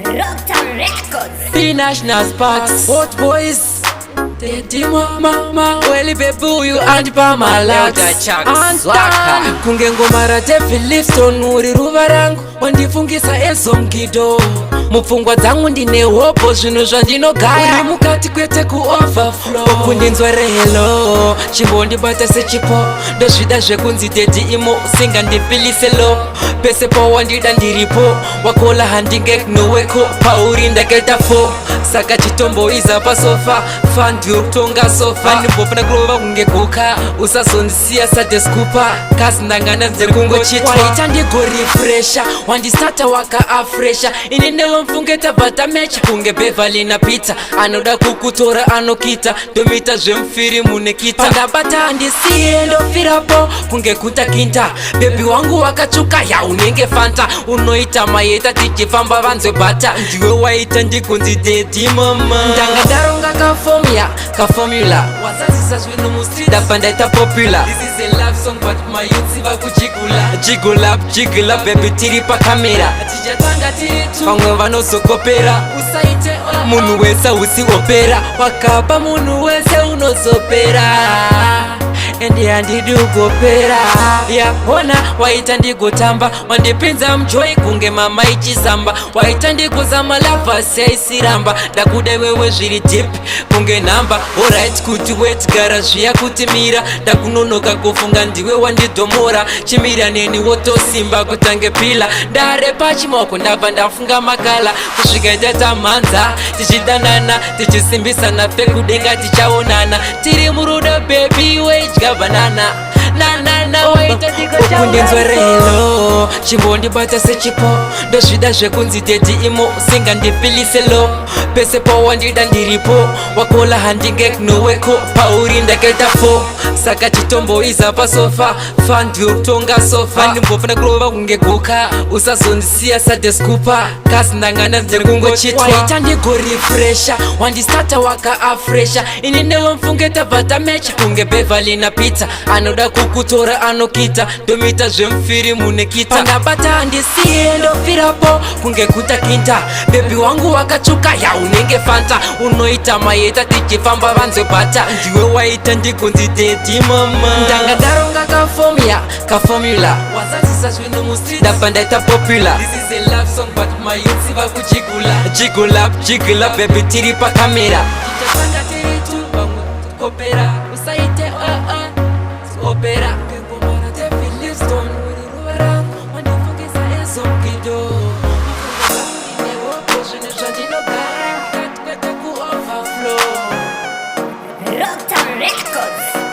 Rocktown Records. P-National Sparks, Hot Boys, Teddy Mama, Welly Bebu, you and Pamalax Antan, kungengomara David Livingstone uri ruva rangu wandifungisa ezongido mupfungwa dzangu ndine hopo zvinhu zvandinogaya uri mukati kwete kuoverflow kundinzwere hello chimbondibata sechipo ndozvida zvekunzi Teddy imo usingandipilise lo pese pawandida ndiripo wakola handingekunoweko pauri ndakaita 4 saka chitomboiza pasofa fandiyokutonga sofa ndimbofana kurova kunge guka usazondisiya sadeskupa kasi ndangana nzekungochitwa waita ndigorefresha wandisata wakaafresha ini nevomfungeta batamecha kunge Beverly na Peter anoda kukutora anokita ndomita zvemufirimu nekita pandabata handisiye ndofirapo kunge kutakinta bebi wangu wakatsvuka yaunenge fanta unoita mayeta tichifamba vanzwe bata ndiwe waita ndikunzi Teddy mama ndanga ndaronga kafomula wasazisa zvinhu mustreet ndabva ndaita popular this is a love song but my youth vakuchigula jigula baby tiri pakamera tichatanga tiritu vamwe vanozokopera usaite munhu wese usiopera wakapa munhu wese unozopera endi handidi ugopera yaona waita ndigotamba wandipinza mjoyi kunge mama ichisamba waita ndigozama lavhasi yaisiramba ndakuda wewe zviri deep kunge nhamba oright kuti wet gara zviya kutimira ndakunonoka kufunga ndiwe wandidhomora chimira neni wotosimba kutange pila ndare pachimoko ndabva ndafunga makala kusvika itata mhanza tichidanana tichisimbisana pekudenga tichaonana tiri murudo bebi weidya banana kundinzwerelo chimbondibata sechipo ndozvida zvekunzi Teddy imo usingandipilise lo pese pawandida ndiripo wakola handingekunoweko pauri ndakaita 4 saka chitomboiza pasofa fandiyokutonga sofa ndimbofana kurova kunge guka usazondisiya sadeskupa kasi ndangana nzekungochitwa waita ndigorefresha wandisata wakaafresha ini nevomfungeta batamecha kunge Beverly na Peter anoda kukutora anokita ndomita zvemufirimu nekita pandabata handisiye ndofirapo kunge kutakinta bebi wangu wakatsvuka yaunenge fanta unoita mayeta tichifamba vanzwe bata ndiwe waita ndikunzi Teddy mama ndanga ndaronga kafomula wasazisa zvinhu mustreet ndabva ndaita popular this is a love song but my youth vakuchigula jigula baby tiri pakamera tichatanga tiritu vamwe kopera usaite opera kengomara David Livingstone uri ruva rangu wandifungisa ezongido newopo zvinhu zvandinogara kati kwete kuoverflow Rocktown Records.